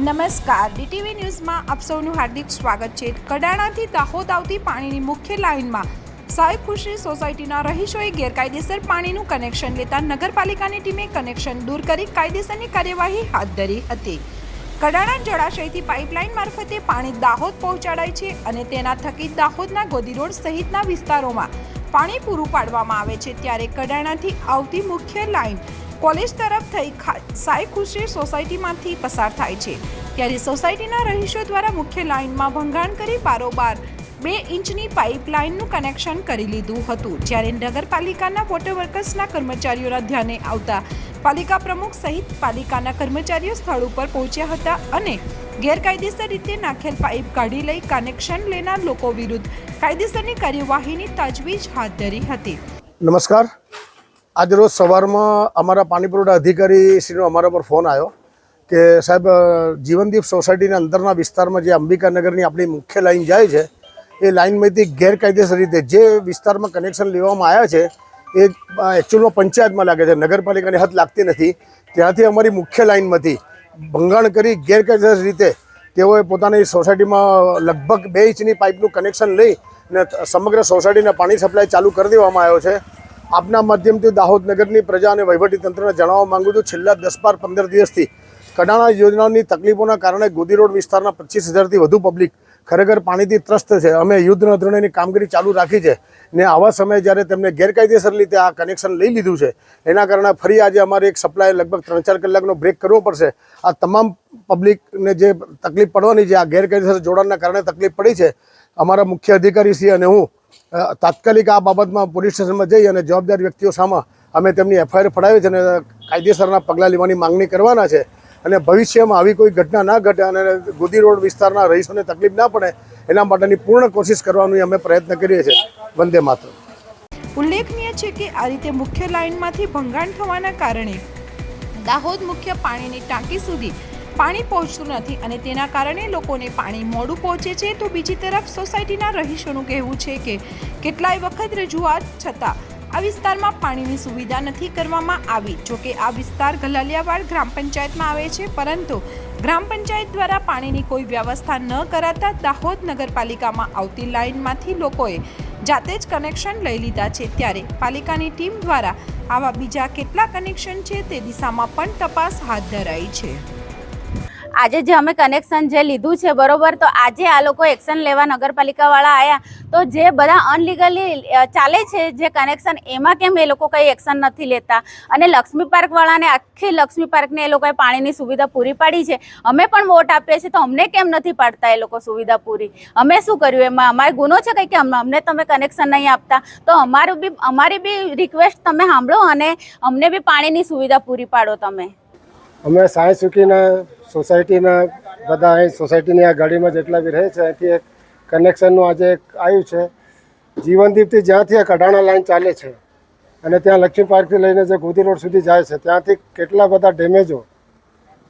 નમસ્કાર, ડીટીવી ન્યૂઝમાં આપ સૌનું હાર્દિક સ્વાગત છે। કડાણાથી દાહોદ આવતી પાણીની મુખ્ય લાઇનમાં સાહેબ ખુશી સોસાયટીના રહીશોએ ગેરકાયદેસર પાણીનું કનેક્શન લેતા નગરપાલિકાની ટીમે કનેક્શન દૂર કરી કાયદેસરની કાર્યવાહી હાથ ધરી હતી। કડાણા જળાશયથી પાઇપલાઇન મારફતે પાણી દાહોદ પહોંચાડાય છે અને તેના થકી દાહોદના ગોદી રોડ સહિતના વિસ્તારોમાં પાણી પૂરું પાડવામાં આવે છે। ત્યારે કડાણાથી આવતી મુખ્ય લાઇન કોલેજ તરફ થઈ સાહેબ ખુશી સોસાયટીમાંથી પસાર થાય છે। ત્યારે સોસાયટીના રહીશો દ્વારા મુખ્ય લાઇનમાં ભંગાણ કરી બારોબાર 2 ઇંચની પાઇપલાઇનનું કનેક્શન કરી લીધું હતું। જ્યારે નગરપાલિકાના વોટર વર્કર્સના કર્મચારીઓના ધ્યાને આવતા પાલિકા પ્રમુખ સહિત પાલિકાના કર્મચારીઓ સ્થળ ઉપર પહોંચ્યા હતા અને ગેરકાયદેસર રીતે નાખેલ પાઇપ કાઢી લઈ કનેક્શન લેનાર લોકો વિરુદ્ધ કાયદેસરની કાર્યવાહીની તજવીજ હાથ ધરી હતી। નમસ્કાર। आज रोज सवार में अमरा पानी पुरवठा अधिकारी श्री अमरा पर फोन आयो कि साहब जीवनदीप सोसायटी अंदरना विस्तार में जो अंबिका नगर की अपनी मुख्य लाइन जाए है ये लाइन में गैरकायदेसर रीते जे विस्तार में कनेक्शन लेवामां आव्या छे ए एक्चुअल में पंचायत में लगे नगरपालिका ने हद लगती नहीं। त्याथी अमरी मुख्य लाइन में भंगाण करी गैरकायदेसर रीते तेओए पोतानी सोसायटी में लगभग 2 इंचनी पाइपनु कनेक्शन लई ने समग्र सोसायटी ने पानी सप्लाय चालू कर देवामां आव्यो छे। आपना माध्यमथी दाहोद नगरनी प्रजा अने वहीवटी तंत्रने जणाववा मांगु छुं छेल्ला 10-15 दिवसथी कडाणा योजनानी तकलीफोना कारणे गोदी रोड विस्ताરના 25,000 થી વધુ પબ્લિક ખરેખર પાણીથી ત્રસ્ત છે। અમે યુદ્ધના ધોરણેની કામગીરી ચાલુ રાખી છે ને આવા સમયે જ્યારે તેમને ગેરકાયદેસર રીતે આ કનેક્શન લઈ લીધું છે એના કારણે ફરી આજે અમારે એક સપ્લાય લગભગ 3-4 કલાકનો બ્રેક કરવો પડશે। આ તમામ પબ્લિકને જે તકલીફ પડવાની છે આ ગેરકાયદેસર જોડાણના કારણે તકલીફ પડી છે। અમારા મુખ્ય અધિકારી શ્રી અને હું તાત્કાલિક આ બાબતમાં પોલીસ સ્ટેશનમાં જઈ અને જવાબદાર વ્યક્તિઓ સામે અમે તેમની એફઆઈઆર ફડાવી છે અને કાયદેસરના પગલાં લેવાની માંગણી કરવાના છે અને ભવિષ્યમાં આવી કોઈ ઘટના ના ઘટે અને ગોદી રોડ વિસ્તારના રહીશોને તકલીફ ના પડે એના માટેની પૂર્ણ કોશિશ કરવાનો અમે પ્રયત્ન કરીએ છીએ। વંદે માતરમ। ઉલ્લેખનીય છે કે આ રીતે મુખ્ય લાઇનમાંથી ભંગાણ થવાના કારણે દાહોદ મુખ્ય પાણીની ટાંકી સુધી પાણી પહોંચતું નથી અને તેના કારણે લોકોને પાણી મોડું પહોંચે છે। તો બીજી તરફ સોસાયટીના રહીશોનું કહેવું છે કે કેટલાય વખત રજૂઆત છતાં આ વિસ્તારમાં પાણીની સુવિધા નથી કરવામાં આવી। જોકે આ વિસ્તાર ગલાલિયાવાડ ગ્રામ પંચાયતમાં આવે છે પરંતુ ગ્રામ પંચાયત દ્વારા પાણીની કોઈ વ્યવસ્થા ન કરાતા દાહોદ નગરપાલિકામાં આવતી લાઇનમાંથી લોકોએ જાતે જ કનેક્શન લઈ લીધા છે। ત્યારે પાલિકાની ટીમ દ્વારા આવા બીજા કેટલા કનેક્શન છે તે દિશામાં પણ તપાસ હાથ ધરાઈ છે। આજે જે અમે કનેક્શન જે લીધું છે બરોબર, તો આજે આ લોકો એક્શન લેવા નગરપાલિકાવાળા આવ્યા તો જે બધા અનલીગલી ચાલે છે જે કનેક્શન એમાં કેમ એ લોકો કંઈ એક્શન નથી લેતા અને લક્ષ્મી પાર્કવાળાને આખી લક્ષ્મી પાર્કને એ લોકોએ પાણીની સુવિધા પૂરી પાડી છે। અમે પણ વોટ આપીએ છીએ તો અમને કેમ નથી પાડતા એ લોકો સુવિધા પૂરી? અમે શું કર્યું એમાં? અમારે ગુનો છે કંઈ કે અમને તમે કનેક્શન નહીં આપતા? તો અમારી બી રિક્વેસ્ટ તમે સાંભળો અને અમને બી પાણીની સુવિધા પૂરી પાડો તમે। અમે સાંઈ સુખીના સોસાયટીના બધા અહીં સોસાયટીની આ ગાડીમાં જેટલા બી રહે છે અહીંથી એક કનેક્શનનું આજે એક આવ્યું છે। જીવનદીપથી જ્યાંથી આ કડાણા લાઈન ચાલે છે અને ત્યાં લક્ષ્મી પાર્કથી લઈને જે ગોદી રોડ સુધી જાય છે ત્યાંથી કેટલા બધા ડેમેજો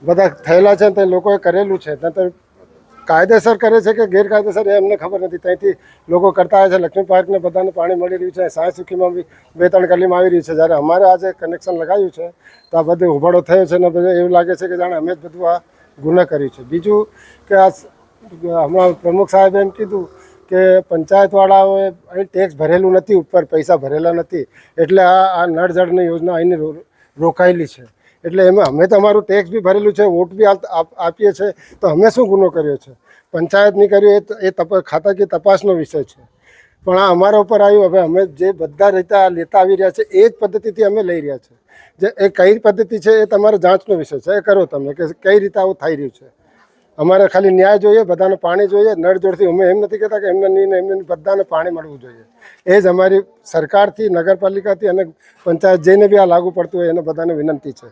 બધા થયેલા છે તે લોકોએ કરેલું છે। ત્યાં કાયદેસર કરે છે કે ગેરકાયદેસર એ અમને ખબર નથી। ત્યાંથી લોકો કરતા આવે છે। લક્ષ્મી પાર્કને બધાને પાણી મળી રહ્યું છે। સાંઈ સુખીમાં બી 2-3 ગલીમાં આવી રહ્યું છે। જ્યારે અમારે આજે કનેક્શન લગાવ્યું છે તો આ બધું ઉભાડો થયો છે ને બધું એવું લાગે છે કે જાણે અમે જ બધું આ ગુનો કર્યું છે। બીજું કે આ હમણાં પ્રમુખ સાહેબે એમ કીધું કે પંચાયતવાળાઓએ અહીં ટેક્સ ભરેલું નથી, ઉપર પૈસા ભરેલા નથી એટલે આ નળ જળની યોજના અહીંની રોકાયેલી છે। એટલે એમાં અમે તો અમારું ટેક્સ બી ભરેલું છે, વોટ બી આપીએ છીએ તો અમે શું ગુનો કર્યો છે? પંચાયત નહીં કર્યું એ ખાતાકીય તપાસનો વિષય છે, પણ આ અમારા ઉપર આવ્યું। હવે અમે જે બધા રીતે આ લેતા આવી રહ્યા છે એ જ પદ્ધતિથી અમે લઈ રહ્યા છીએ। જે એ કઈ પદ્ધતિ છે એ તમારે જાંચનો વિષય છે, એ કરો તમે કે કઈ રીતે આવું થઈ રહ્યું છે। અમારે ખાલી ન્યાય જોઈએ, બધાને પાણી જોઈએ, નળ જોડથી। અમે એમ નથી કહેતા કે એમને નહીં, એમને બધાને પાણી મળવું જોઈએ। એ જ અમારી સરકારથી, નગરપાલિકાથી અને પંચાયત જેને બી આ લાગુ પડતું હોય એને બધાને વિનંતી છે।